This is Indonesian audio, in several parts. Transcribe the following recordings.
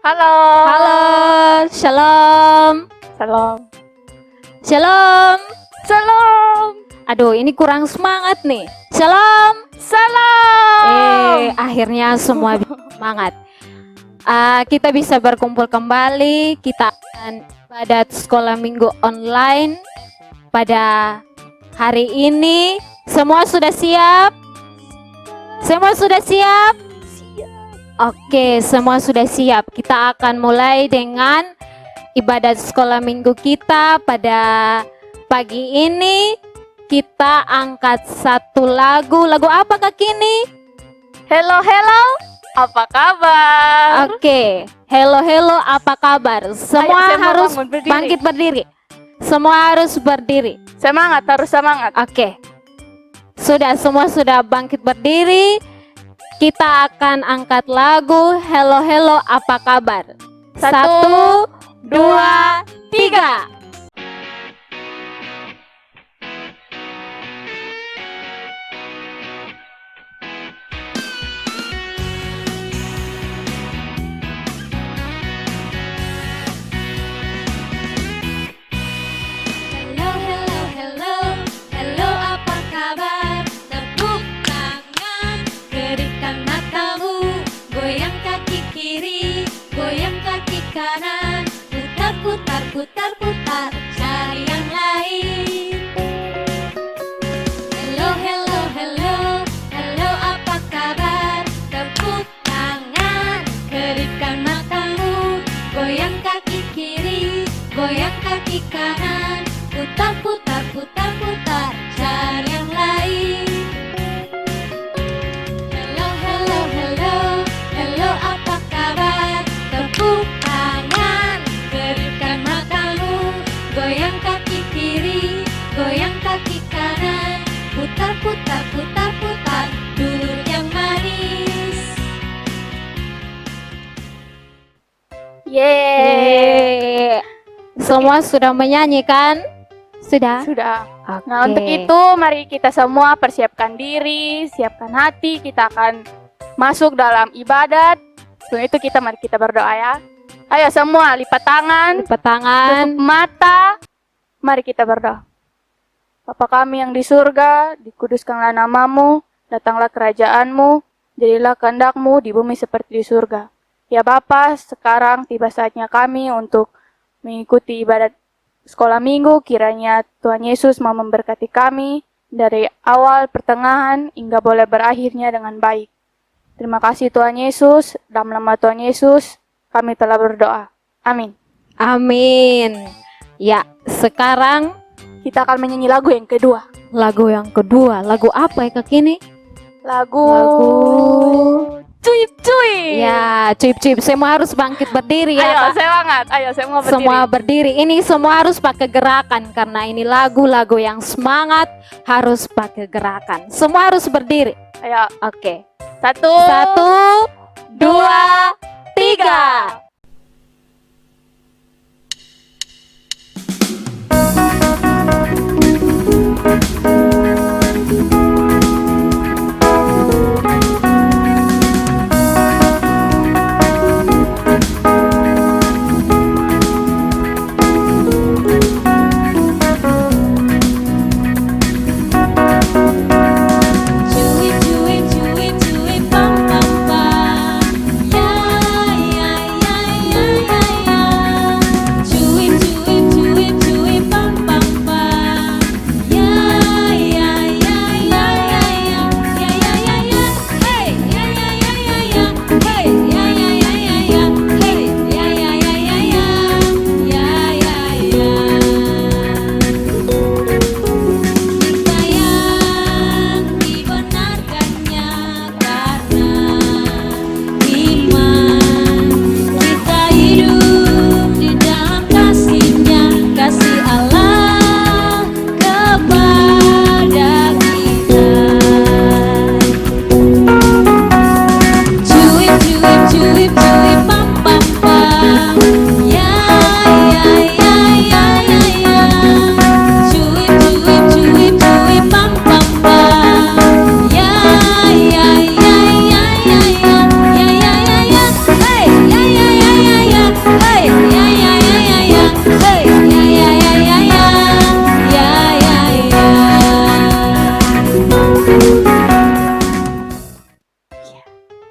Halo. Halo, shalom. Salam. Shalom. Salam. Aduh, ini kurang semangat nih. Shalom. Salam. Akhirnya semua semangat. Kita bisa berkumpul kembali. Kita akan pada sekolah minggu online pada hari ini. Semua sudah siap? Semua sudah siap? Oke, semua sudah siap. Kita akan mulai dengan ibadat sekolah minggu kita pada pagi ini. Kita angkat satu lagu. Lagu apa Kak Kini? Hello, apa kabar? Oke, hello, apa kabar? Semua Ayo, harus bangun, berdiri. bangkit berdiri. Semua harus berdiri. Semangat, harus semangat. Oke, semua sudah bangkit berdiri. Kita akan angkat lagu hello, apa kabar? 1, 2, 3. Hello, apa kabar? Tepuk tangan, berikan matamu, goyang kaki kiri, goyang kaki kanan, putar, cari yang lain. Hello, apa kabar? Tepuk tangan, berikan matamu, goyang kaki kiri, goyang kaki kanan, putar, cari yang lain. Hello, apa kabar? Tepuk tangan, berikan matamu, goyang kaki kiri, goyang kaki kanan, putar, duduk yang manis. Yeay. Semua sudah menyanyikan? Sudah? Sudah. Oke. Nah, untuk itu mari kita semua persiapkan diri, siapkan hati. Kita akan masuk dalam ibadat. Untuk itu mari kita berdoa ya. Ayo semua lipat tangan, Lipat tangan. tutup mata. Mari kita berdoa. Bapa kami yang di surga, dikuduskanlah namamu, datanglah kerajaanmu, jadilah kehendak-mu di bumi seperti di surga. Ya Bapa, sekarang tiba saatnya kami untuk mengikuti ibadat sekolah minggu. Kiranya Tuhan Yesus mau memberkati kami dari awal, pertengahan, hingga boleh berakhirnya dengan baik. Terima kasih Tuhan Yesus, dalam nama Tuhan Yesus kami telah berdoa. Amin. Amin. Ya, sekarang Kita akan menyanyi lagu yang kedua. lagu yang kedua. Lagu apa ya Kak Kini? Lagu Cuip. Ya, cuip. Semua harus bangkit berdiri ya. Ayo Kak. semangat, ayo semua berdiri. Semua berdiri. Ini semua harus pakai gerakan karena ini lagu-lagu yang semangat, harus pakai gerakan. Semua harus berdiri. Ayo, Oke. 1, 1, 2, 3. Cuip, pam, pam, pam. Ya,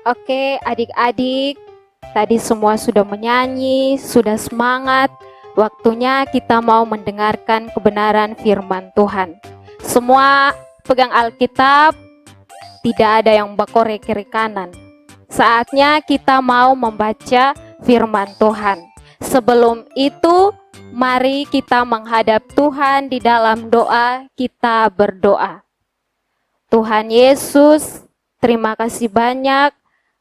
Oke, adik-adik, tadi semua sudah menyanyi, sudah semangat. Waktunya kita mau mendengarkan kebenaran firman Tuhan. Semua pegang Alkitab, tidak ada yang bakore kiri kanan. Saatnya kita mau membaca firman Tuhan. Sebelum itu, mari kita menghadap Tuhan di dalam doa. Kita berdoa. Tuhan Yesus, terima kasih banyak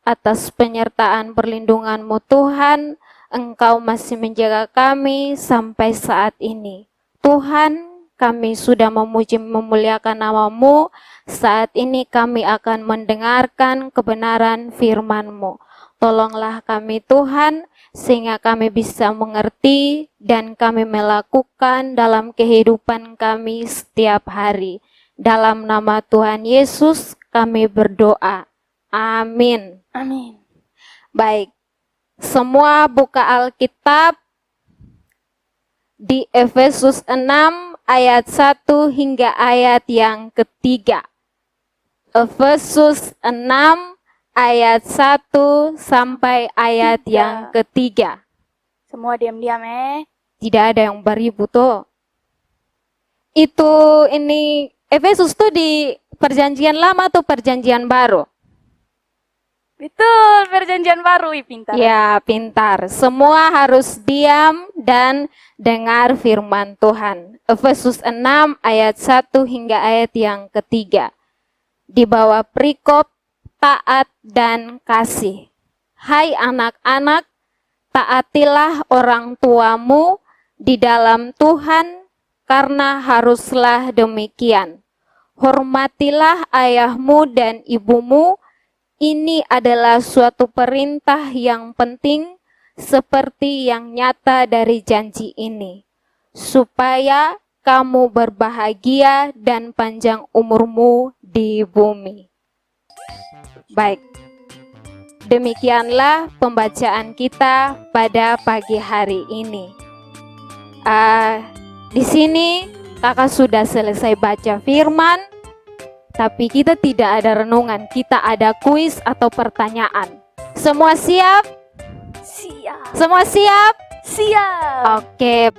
atas penyertaan perlindungan-Mu Tuhan. Engkau masih menjaga kami sampai saat ini. Tuhan, kami sudah memuji memuliakan nama-Mu. Saat ini kami akan mendengarkan kebenaran firman-Mu. Tolonglah kami Tuhan, sehingga kami bisa mengerti dan kami melakukan dalam kehidupan kami setiap hari. Dalam nama Tuhan Yesus kami berdoa. Amin. Amin. Baik, semua buka Alkitab di Efesus 6 ayat 1 hingga ayat yang ketiga. Efesus 6 ayat 1 sampai ayat yang ketiga. Semua diam-diam Tidak ada yang beribu tuh. Itu ini Efesus tuh di perjanjian lama atau perjanjian baru? Betul, perjanjian baru, pintar. Ya, pintar. Semua harus diam dan dengar firman Tuhan. Efesus 6 ayat 1 hingga ayat yang ketiga. Di bawah perikop taat dan kasih. Hai anak-anak, taatilah orang tuamu di dalam Tuhan, karena haruslah demikian. Hormatilah ayahmu dan ibumu. Ini adalah suatu perintah yang penting, seperti yang nyata dari janji ini, supaya kamu berbahagia dan panjang umurmu di bumi. Baik, demikianlah pembacaan kita pada pagi hari ini. Di sini kakak sudah selesai baca firman. Tapi kita tidak ada renungan, kita ada kuis atau pertanyaan. Semua siap? Siap. Semua siap? Siap. Oke.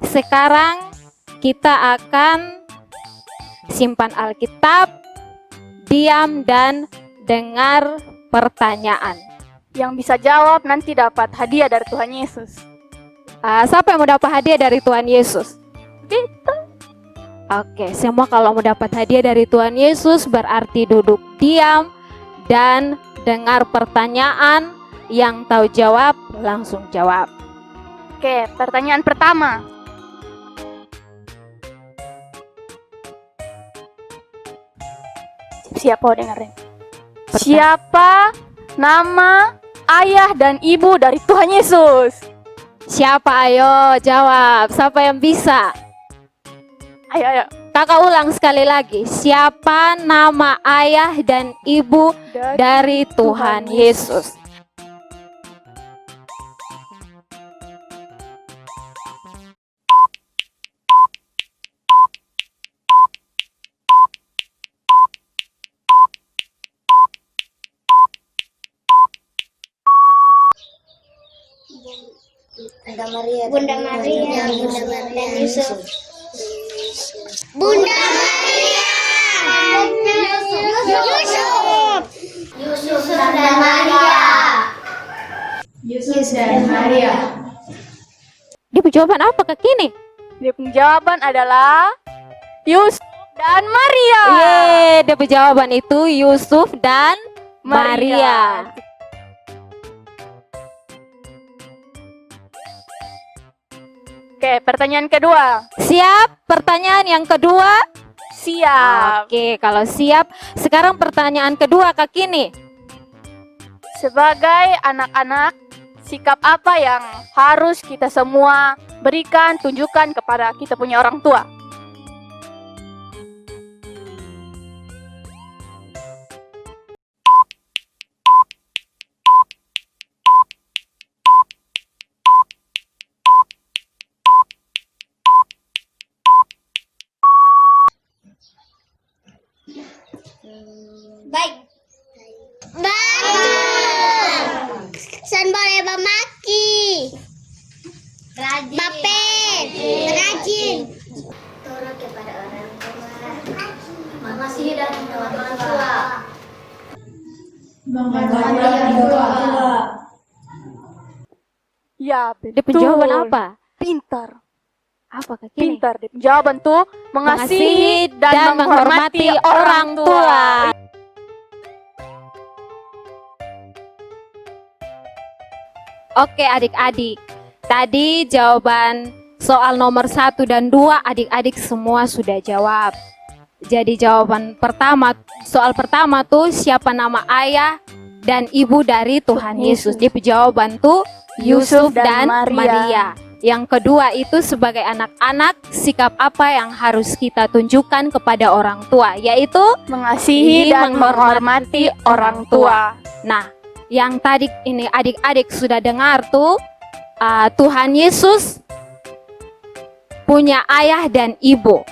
Sekarang kita akan simpan Alkitab, diam dan dengar pertanyaan. Yang bisa jawab nanti dapat hadiah dari Tuhan Yesus. Siapa yang mau dapat hadiah dari Tuhan Yesus? Kita. Oke, semua kalau mau dapat hadiah dari Tuhan Yesus berarti duduk diam dan dengar pertanyaan. Yang tahu jawab, langsung jawab. Oke, pertanyaan pertama. Siapa dengerin? Siapa nama ayah dan ibu dari Tuhan Yesus? Siapa? Ayo jawab. Siapa yang bisa? Ayo. Kakak ulang sekali lagi. Siapa nama ayah dan ibu dari Tuhan Yesus? Bunda Maria dan Yusuf. Bunda Maria. Yusuf dan Maria. Yusuf dan Maria. Dia jawaban apa Kak Kini? Dia jawaban adalah Yusuf dan Maria. Yeay, dia jawaban itu Yusuf dan Maria. Oke, pertanyaan kedua. Siap? Pertanyaan yang kedua? Siap. Oke, kalau siap, sekarang pertanyaan kedua Kak Kini. Sebagai anak-anak, sikap apa yang harus kita semua berikan, tunjukkan kepada kita punya orang tua? Baik. Baik. San boleh memaki. Rajin. Bapen. Rajin. Turut kepada orang tua. Mengasihi dan menghormati orang tua. Menghormati orang tua. Ya, Dia betul. jawaban apa? Pintar. Apa Kak Kini? Pintar. Dia jawaban tuh mengasihi dan menghormati orang tua. Oke adik-adik, tadi jawaban soal nomor 1 dan 2 adik-adik semua sudah jawab. Jadi jawaban pertama, soal pertama tuh siapa nama ayah dan ibu dari Tuhan Yesus. Jadi jawaban tuh Yusuf dan Maria. Yang kedua itu sebagai anak-anak sikap apa yang harus kita tunjukkan kepada orang tua, yaitu Mengasihi dan menghormati orang tua. Nah, yang tadi ini adik-adik sudah dengar tuh, Tuhan Yesus punya ayah dan ibu.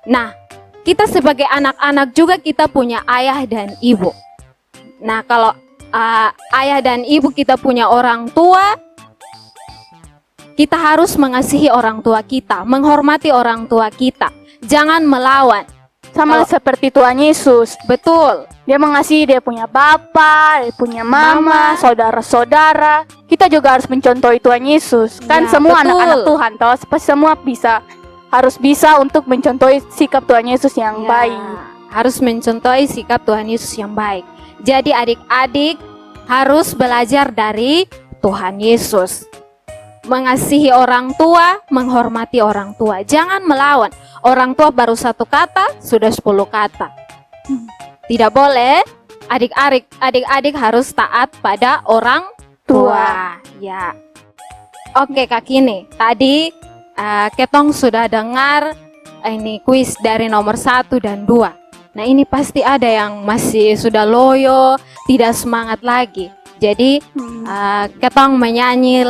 Nah, kita sebagai anak-anak juga kita punya ayah dan ibu. Nah, kalau ayah dan ibu kita punya orang tua, kita harus mengasihi orang tua kita, menghormati orang tua kita. Jangan melawan. Sama seperti Tuhan Yesus. Betul. Dia mengasihi, dia punya bapak, dia punya mama, saudara-saudara. Kita juga harus mencontohi Tuhan Yesus. Kan Ya, semua betul. anak-anak Tuhan, toh semua harus bisa untuk mencontohi sikap Tuhan Yesus yang Ya, baik. harus mencontohi sikap Tuhan Yesus yang baik. Jadi adik-adik harus belajar dari Tuhan Yesus. Mengasihi orang tua, menghormati orang tua. Jangan melawan. Orang tua baru 1 kata, sudah 10 kata. Tidak boleh. Adik-adik harus taat pada orang tua. Ya. Oke Kak Kini, tadi ketong sudah dengar ini kuis dari nomor 1 dan 2. Nah ini pasti ada yang masih sudah loyo, tidak semangat lagi. Jadi ketong menyanyi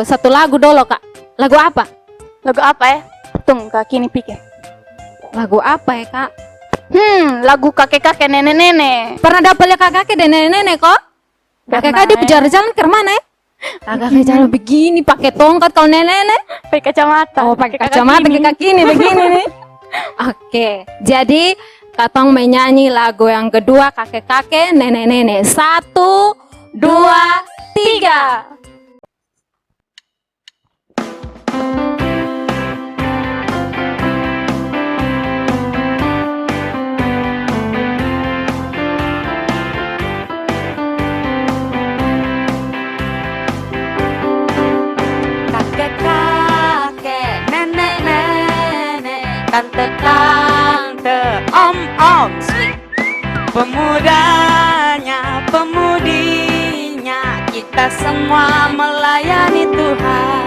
satu lagu dulu Kak. Lagu apa? Lagu apa ya? Tunggu Kak Kini pikir. Lagu apa ya Kak? Lagu kakek-kakek nenek-nenek. Pernah dapat lihat kakak dan nenek-nenek kok? Kakak dia berjalan-jalan ke mana ya? Kakak jalan begini pakai tongkat, kalau nenek-nenek Pakai kacamata. oh pakai kacamata ke kaki ini begini nih. Oke, jadi katong menyanyi lagu yang kedua kakek-kakek nenek-nenek. 1, 2, 3. Kakek-kakek, nenek-nenek, tante-tante, om-om, pemudanya, pemudinya, kita semua melayani Tuhan.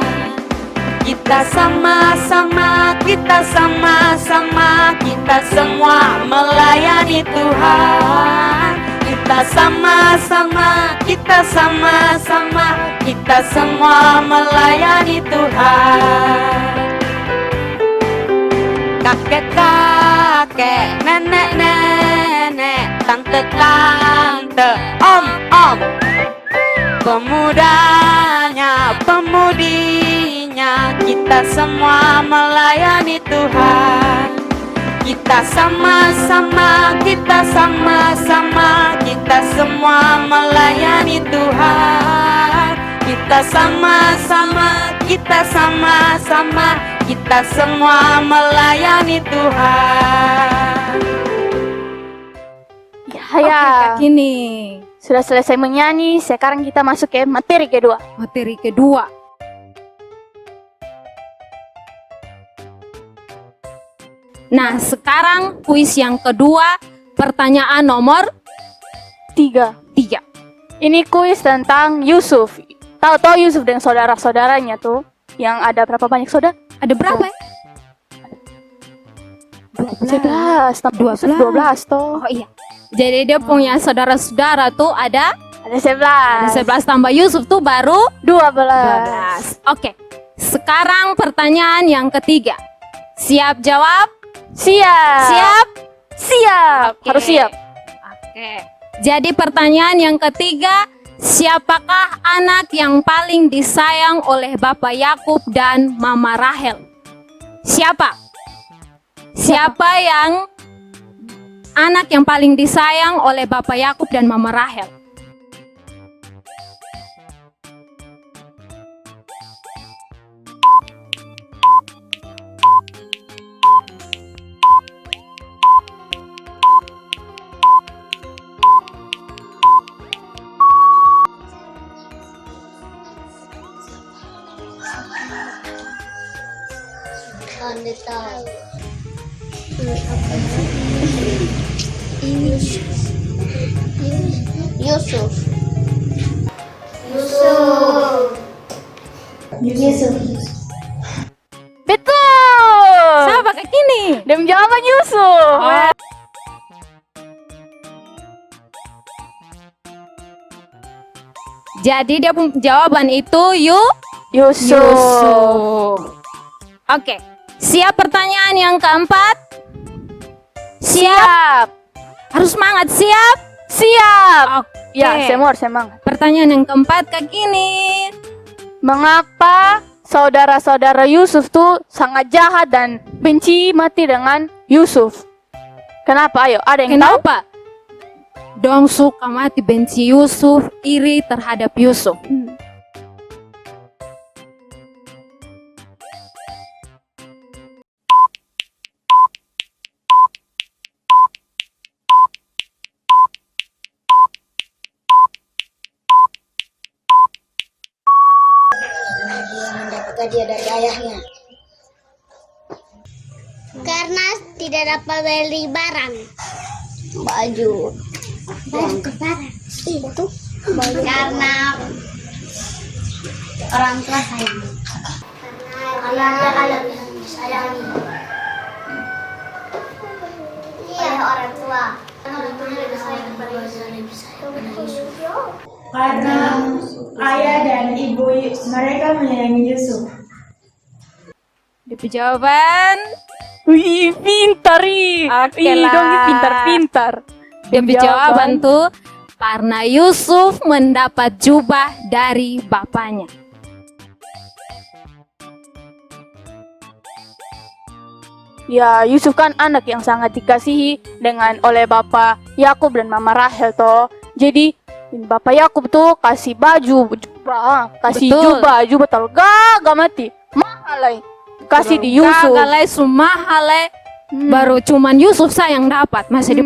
Kita sama-sama, kita sama-sama, kita semua melayani Tuhan. Kita sama-sama, kita sama-sama, kita semua melayani Tuhan. Kakek-kakek, nenek-nenek, tante-tante, om-om, pemudanya, pemudinya, kita semua melayani Tuhan. Kita sama-sama, kita sama-sama, kita semua melayani Tuhan. Kita sama-sama, kita sama-sama, kita semua melayani Tuhan. Ya, Kak Kini, sudah selesai menyanyi, sekarang kita masuk ke materi kedua. materi kedua. Nah, sekarang kuis yang kedua, pertanyaan nomor 3. 3. Ini kuis tentang Yusuf. Tahu Yusuf dengan saudara-saudaranya tuh, yang ada berapa banyak saudara? Ada berapa ya? 11, 12 toh. Oh iya. Jadi dia punya saudara-saudara tuh ada Ada 11. 11 tambah Yusuf tuh baru 12. 12. Oke. Sekarang pertanyaan yang ketiga. Siap jawab? Siap. Siap? Siap. Oke. Harus siap. Oke. Jadi pertanyaan yang ketiga, siapakah anak yang paling disayang oleh Bapak Yakub dan Mama Rahel? Siapa? Siapa yang anak yang paling disayang oleh Bapak Yakub dan Mama Rahel? Anda tahu. Yusuf. Betul. Siapa Kak Kini? Dan jawaban Yusuf. Oh. Jadi dia jawaban itu Yusuf. Yusuf. Oke. Siap pertanyaan yang keempat? Siap. Harus semangat, siap? Siap. Oke. Ya, semua harus semangat. Pertanyaan yang keempat Kak Kini. Mengapa saudara-saudara Yusuf tuh sangat jahat dan benci mati dengan Yusuf? Kenapa? Ayo, ada yang tahu? Kenapa? Dong suka mati benci Yusuf, iri terhadap Yusuf. Dia mendapatkan dia dari ayahnya. Karena tidak dapat beli barang. Baju ke barang. Itu baju. Karena orang tua sayang. Karena ada anak yang disayangi. Oleh orang tua. Orang tua lebih sayang kepada Yusuf, lebih sayang kepada Yusuf. Karena ayah dan ibu mereka menyayangi Yusuf. Di jawaban Wih, pintar ih. Oke Ih, lah. dong pintar-pintar. Di jawaban tuh karena Yusuf mendapat jubah dari bapaknya. Ya, Yusuf kan anak yang sangat dikasihi dengan oleh Bapak Yakub dan Mama Rahel toh. Jadi Bapak Yakub tuh kasih baju, jubah, kasih Betul. jubah gak mati. Mahal lah. Kasih di Yusuf. Gagalai sumahale baru cuman Yusuf sayang dapat. Masih di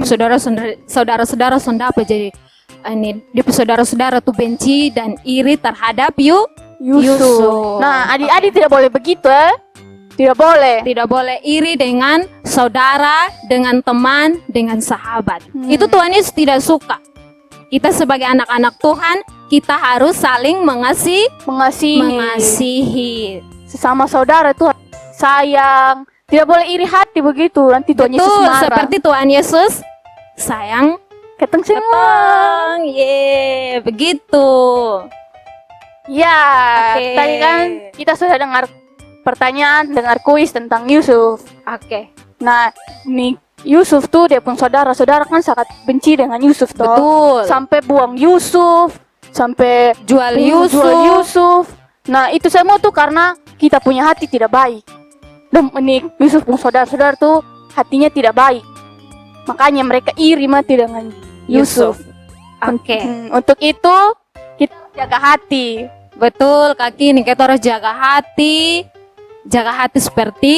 saudara-saudara dapat jadi ini di saudara-saudara tuh benci dan iri terhadap Yusuf. Nah, adik-adik tidak boleh begitu Tidak boleh. Tidak boleh iri dengan saudara, dengan teman, dengan sahabat. Itu Tuhan Yesus tidak suka. Kita sebagai anak-anak Tuhan, kita harus saling mengasihi. Sesama saudara tuh sayang. Tidak boleh iri hati begitu. Nanti Tuhan Yesus Betul, marah. seperti Tuhan Yesus sayang keteng semua. keteng. Ye, begitu. Ya, Oke. tadi kan kita sudah dengar pertanyaan, dengar kuis tentang Yusuf. Oke. Nah, nih Yusuf tuh dia pun saudara-saudara kan sangat benci dengan Yusuf toh. Betul. Sampai buang Yusuf, sampai Jual jual Yusuf. Yusuf. Nah, itu semua tuh karena kita punya hati tidak baik. Dan ini Yusuf pun saudara-saudara tuh hatinya tidak baik. Makanya mereka iri mati dengan Yusuf. Oke. Untuk itu kita jaga hati. Betul, kaki ini kita harus jaga hati. Jaga hati seperti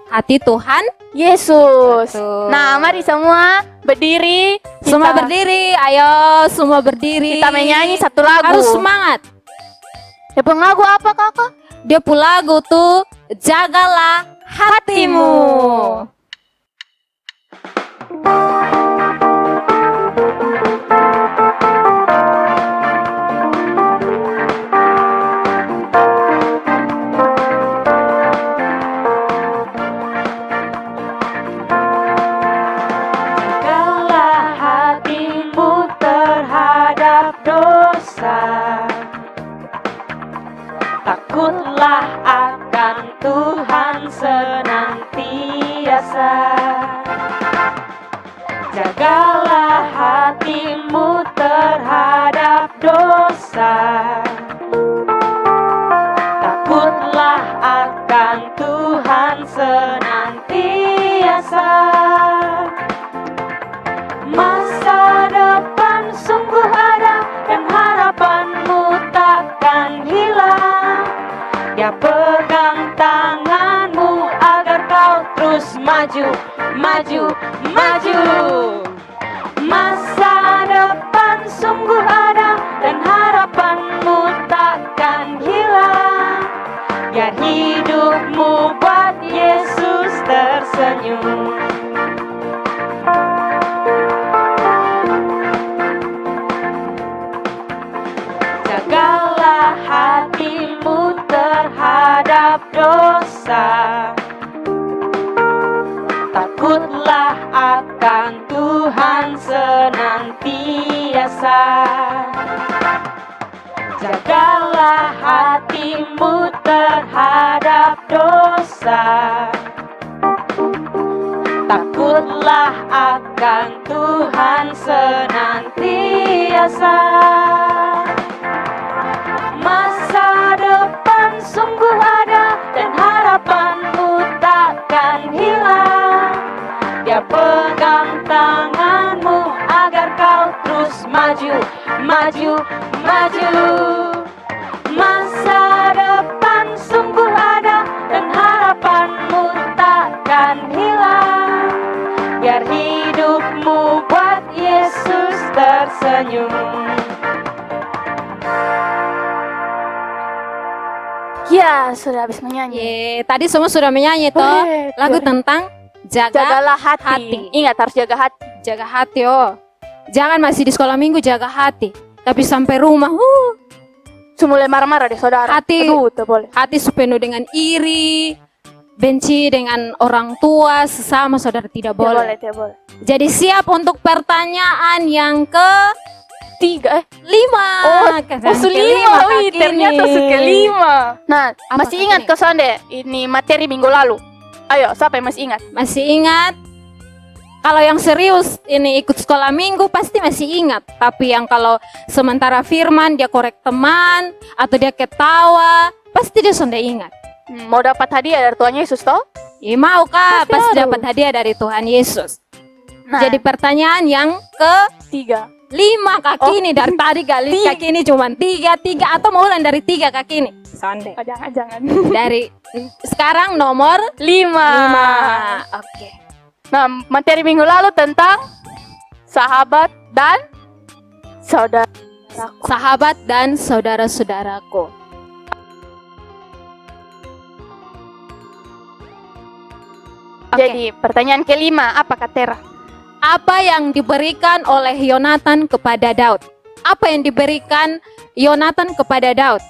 hati Tuhan Yesus. Betul. Nah, mari semua berdiri. Semua berdiri, ayo semua berdiri. Kita menyanyi satu lagu. Harus semangat. Ya, lagu apa kakak? Dia pun lagu tuh jagalah hatimu. Jagalah hatimu terhadap dosa. Takutlah akan Tuhan senantiasa. maju, maju, maju. Masa depan sungguh ada dan harapanmu takkan hilang. Biar hidupmu buat Yesus tersenyum. Jagalah hatimu terhadap dosa. Takutlah akan Tuhan senantiasa. Jagalah hatimu terhadap dosa. Takutlah akan Tuhan senantiasa. Masa depan sungguh ada dan harapanmu takkan hilang. Dia pegang tanganmu agar kau terus maju, maju, maju. Masa depan sungguh ada dan harapanmu takkan hilang. Biar hidupmu buat Yesus tersenyum. Ya, sudah habis menyanyi. Ye, tadi semua sudah menyanyi toh Weh, lagu keren. tentang Jagalah hati. hati. Ingat harus jaga hati. jaga hati oh. Jangan masih di sekolah minggu jaga hati, tapi sampai rumah Mulai marah-marah deh saudara. Hati. Aduh, tak boleh. hati sepenuh dengan iri, benci dengan orang tua, sesama saudara tidak Tak boleh, boleh. tak boleh. Jadi siap untuk pertanyaan yang Tiga, kelima. Oh, Yang kelima. Wih, Kak ternyata Kini. kelima. Nah, Apa, masih Kak ingat Kini? ke Sonde? Ini materi minggu lalu. Ayo, siapa yang masih ingat? Masih ingat? Kalau yang serius ini ikut sekolah minggu pasti masih ingat. Tapi yang kalau sementara firman dia korek teman atau dia ketawa, pasti dia sudah ingat. Mau dapat hadiah dari Tuhan Yesus toh? Ya mau kak, Pasti pasti harus. dapat hadiah dari Tuhan Yesus. Nah, Jadi pertanyaan yang tiga. kelima kaki ini dari tadi kali Tiga. kaki ini cuma tiga atau mau ulang dari tiga kaki ini. Sonde. Oh, jangan. Dari sekarang nomor Lima. 5. Oke. Nah, materi minggu lalu tentang sahabat dan saudara. Sahabat dan saudara-saudaraku. Jadi pertanyaan kelima, apa Kak Tera? Apa yang diberikan oleh Yonatan kepada Daud? Apa yang diberikan Yonatan kepada Daud?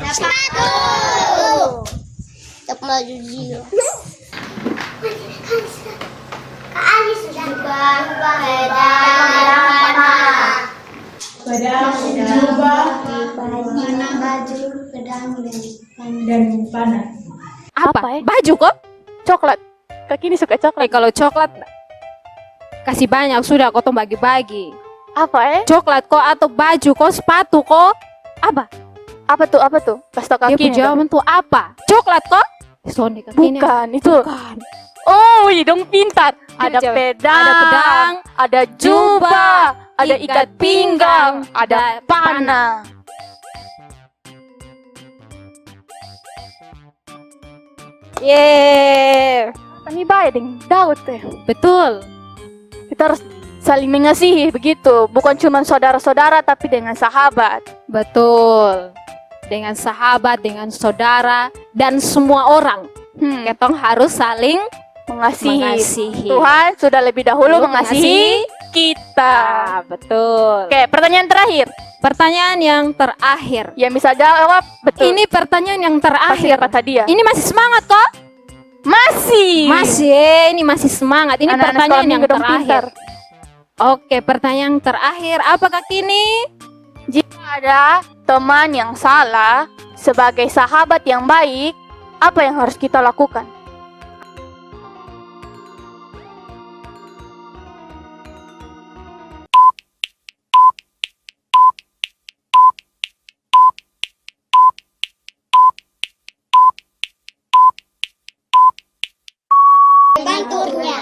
Sepatu. Untuk maju Gio. Kak Ali sudah Pedang, jubah, baju pedang dan panah. Apa? ya? Baju kok? Coklat. Kak ini suka coklat. Kalau coklat kasih banyak sudah kau tuh bagi-bagi. Apa Coklat kok atau baju kok, sepatu kok? Apa? Apa tuh? Kasih tau Kak Dia Kini punya jawaban tuh apa? Coklat kok? Sonde kak ini. Bukan, itu. Bukan. Oh, dong pintar. Ada Jawab. pedang, Ada pedang, ada jubah, ada ikat ikat pinggang, ada ada panah. Yeay. Kami baik dengan Daud teh. Betul. Kita harus saling mengasihi begitu, bukan cuma saudara-saudara tapi dengan sahabat. Betul. Dengan sahabat, dengan saudara, dan semua orang. Ketong harus saling mengasihi. Tuhan sudah lebih dahulu Belum mengasihi kita. Betul. Oke, pertanyaan terakhir. Pertanyaan yang terakhir. Yang bisa jawab betul. Ini pertanyaan yang pasti terakhir. dapat hadiah. Ini masih semangat kok? Masih. Ini masih semangat. Ini Anak-anak pertanyaan sekolah yang minggu dong terakhir. Oke, pertanyaan terakhir. Apakah kini? Jika ada teman yang salah, sebagai sahabat yang baik, apa yang harus kita lakukan? Bantunya.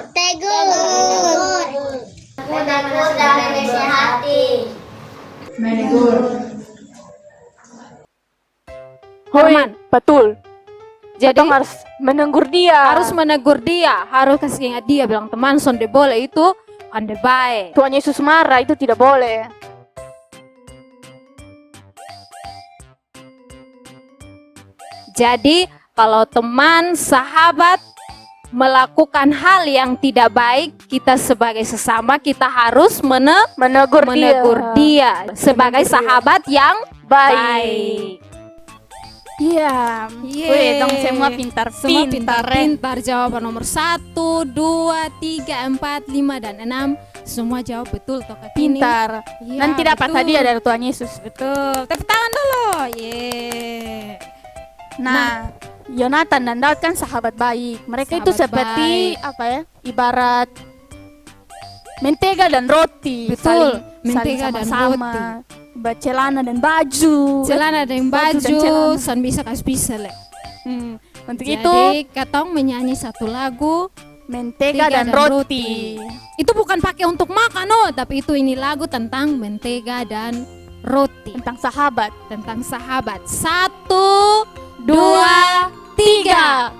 Tegur. Menegur dan menasihati. Menegur. Hoi, Herman. betul. Jadi Kita harus menegur dia. harus menegur dia, harus kasih ingat dia bilang teman sonde boleh itu ande baik. Tuhan Yesus marah, itu tidak boleh. Jadi kalau teman, sahabat melakukan hal yang tidak baik, kita sebagai sesama kita harus Menegur, dia sebagai Menegur dia. sahabat yang Baik. baik. Iya. Yeay. Wih, dong semua pintar. Semua pintar jawaban nomor 1, 2, 3, 4, 5, dan 6 semua jawab betul toh Kak Kini. Pintar. Iya, Nanti dapat betul. hadiah dari Tuhan Yesus. Betul. Tepuk tangan dulu. Yeay. Nah, Yonatan dan Daud kan sahabat baik. Mereka itu Sahabat seperti apa ya? Ibarat mentega dan roti. Betul, Saling mentega dan sama-sama. Celana dan baju. Celana dan Baju dan baju, celana. san bisa bisa le. Untuk Jadi itu katong menyanyi satu lagu. mentega Mentega dan dan roti. Itu bukan pakai untuk makan oh, tapi itu ini lagu tentang mentega dan roti, Tentang sahabat. tentang sahabat. 1, 2, 3.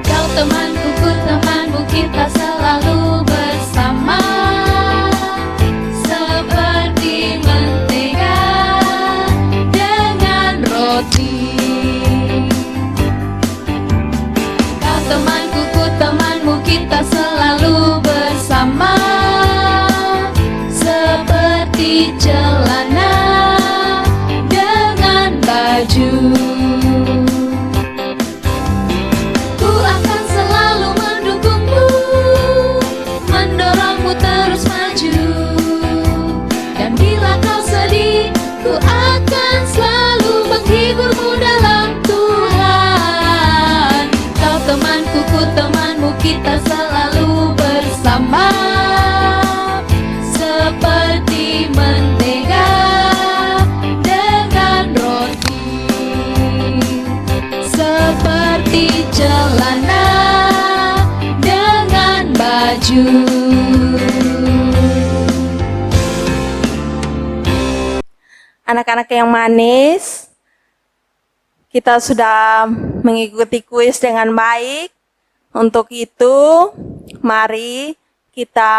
Kau temanku, ku temanmu, kita selalu bersama. Seperti mentega dengan roti. Kau temanku, ku temanmu, kita selalu bersama. Seperti celana dengan baju. Ku akan selalu mendukungmu, mendorongmu terus maju. Dan bila kau sedih, ku akan selalu menghiburmu dalam Tuhan. Kau temanku, ku temanmu, kita selalu bersama. Seperti mentega dengan roti. Seperti celana dengan baju. Anak-anak yang manis, kita sudah mengikuti kuis dengan baik. Untuk itu, mari kita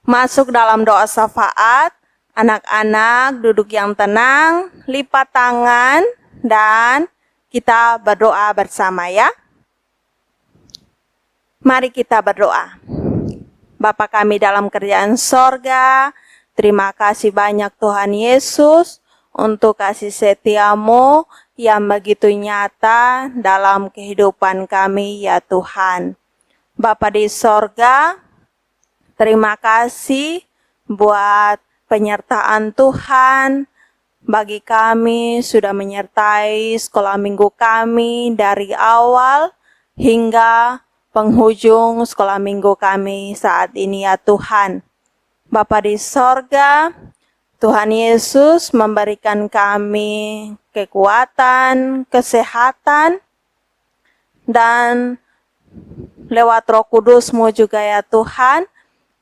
masuk dalam doa syafaat. Anak-anak duduk yang tenang, lipat tangan, dan kita berdoa bersama ya. Mari kita berdoa. Bapa kami dalam kerajaan sorga, terima kasih banyak Tuhan Yesus untuk kasih setiamu yang begitu nyata dalam kehidupan kami ya Tuhan. Bapa di sorga, terima kasih buat penyertaan Tuhan bagi kami sudah menyertai sekolah minggu kami dari awal hingga penghujung sekolah minggu kami saat ini ya Tuhan. Bapa di sorga, Tuhan Yesus memberikan kami kekuatan, kesehatan, dan lewat Roh Kudus-Mu juga ya Tuhan,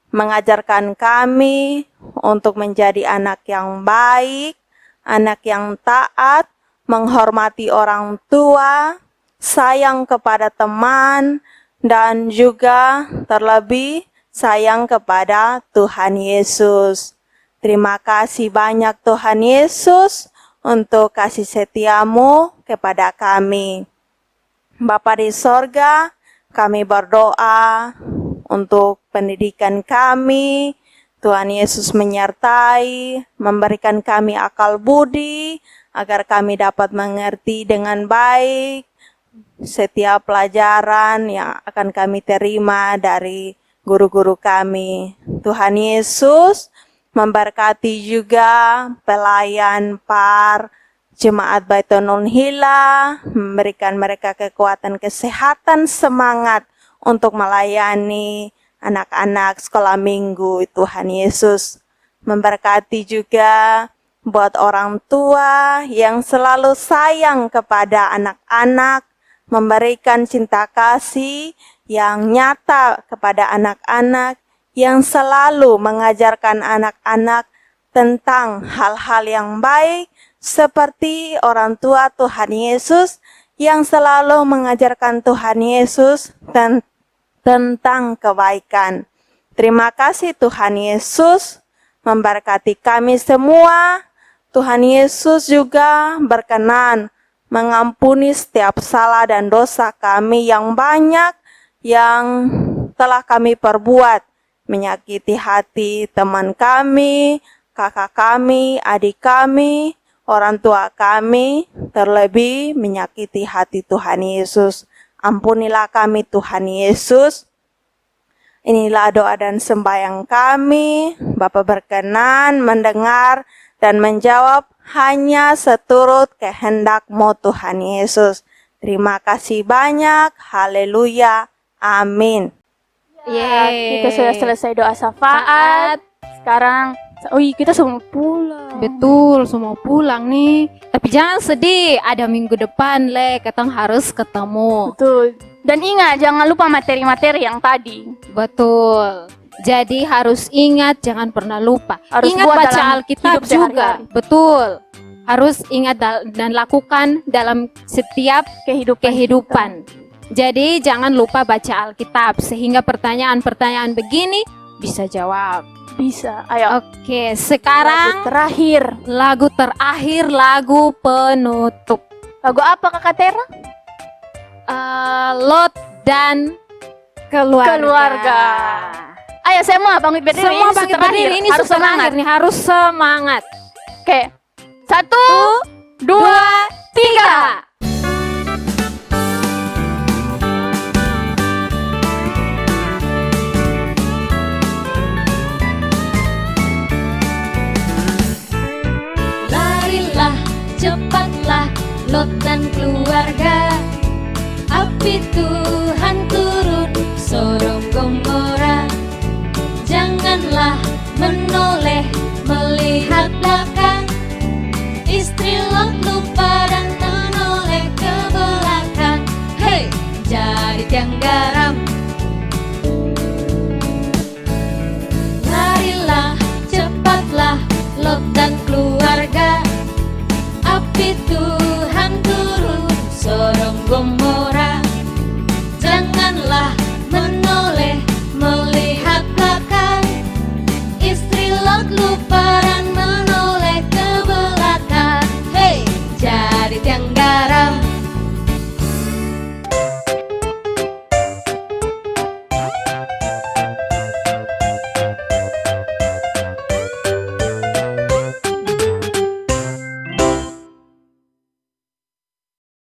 mengajarkan kami untuk menjadi anak yang baik, anak yang taat, menghormati orang tua, sayang kepada teman, dan juga terlebih sayang kepada Tuhan Yesus. Terima kasih banyak Tuhan Yesus untuk kasih setiamu kepada kami. Bapa di sorga, kami berdoa untuk pendidikan kami. Tuhan Yesus menyertai, memberikan kami akal budi, agar kami dapat mengerti dengan baik setiap pelajaran yang akan kami terima dari guru-guru kami. Tuhan Yesus memberkati juga pelayan par Jemaat Baitul Hila, memberikan mereka kekuatan, kesehatan, semangat untuk melayani anak-anak sekolah minggu. Tuhan Yesus memberkati juga buat orang tua yang selalu sayang kepada anak-anak, memberikan cinta kasih yang nyata kepada anak-anak, yang selalu mengajarkan anak-anak tentang hal-hal yang baik, seperti orang tua Tuhan Yesus yang selalu mengajarkan Tuhan Yesus tentang kebaikan. Terima kasih Tuhan Yesus memberkati kami semua. Tuhan Yesus juga berkenan mengampuni setiap salah dan dosa kami yang banyak yang telah kami perbuat, menyakiti hati teman kami, kakak kami, adik kami, orang tua kami, terlebih menyakiti hati Tuhan Yesus. Ampunilah kami Tuhan Yesus. Inilah doa dan sembahyang kami. Bapa berkenan mendengar dan menjawab hanya seturut kehendak-Mu Tuhan Yesus. Terima kasih banyak. Haleluya. Amin. Yeay. Kita sudah selesai doa syafaat. Sekarang, kita semua pulang. Betul, semua pulang nih. Tapi jangan sedih, ada minggu depan ketong harus ketemu. Betul. Dan ingat, jangan lupa materi-materi yang tadi. Betul. Jadi harus ingat, jangan pernah lupa. Harus Ingat buat baca dalam Alkitab hidup juga. sehari-hari. Betul. Harus ingat dan lakukan dalam setiap kehidupan. Jadi jangan lupa baca Alkitab sehingga pertanyaan-pertanyaan begini bisa jawab. Bisa. Ayo. Oke, sekarang Lagu terakhir. lagu penutup. Lagu apa Kakak Tera? Lot dan keluarga. Ayo semua bangkit berdiri. Semua Ini bangkit terakhir. berdiri, ini harus terakhir semangat. nih, harus semangat. Oke. 1, 2, 3. Larilah, cepatlah, Lot dan keluarga. Api Tuhan turun, Sodom Gomora. Janganlah menoleh, melihat belakang. Istri Lot lupa dan menoleh ke belakang. Hei, jadi tiang garam. Larilah, cepatlah, Lot dan keluarga. Api Tuhan turun, Sodom Gomora.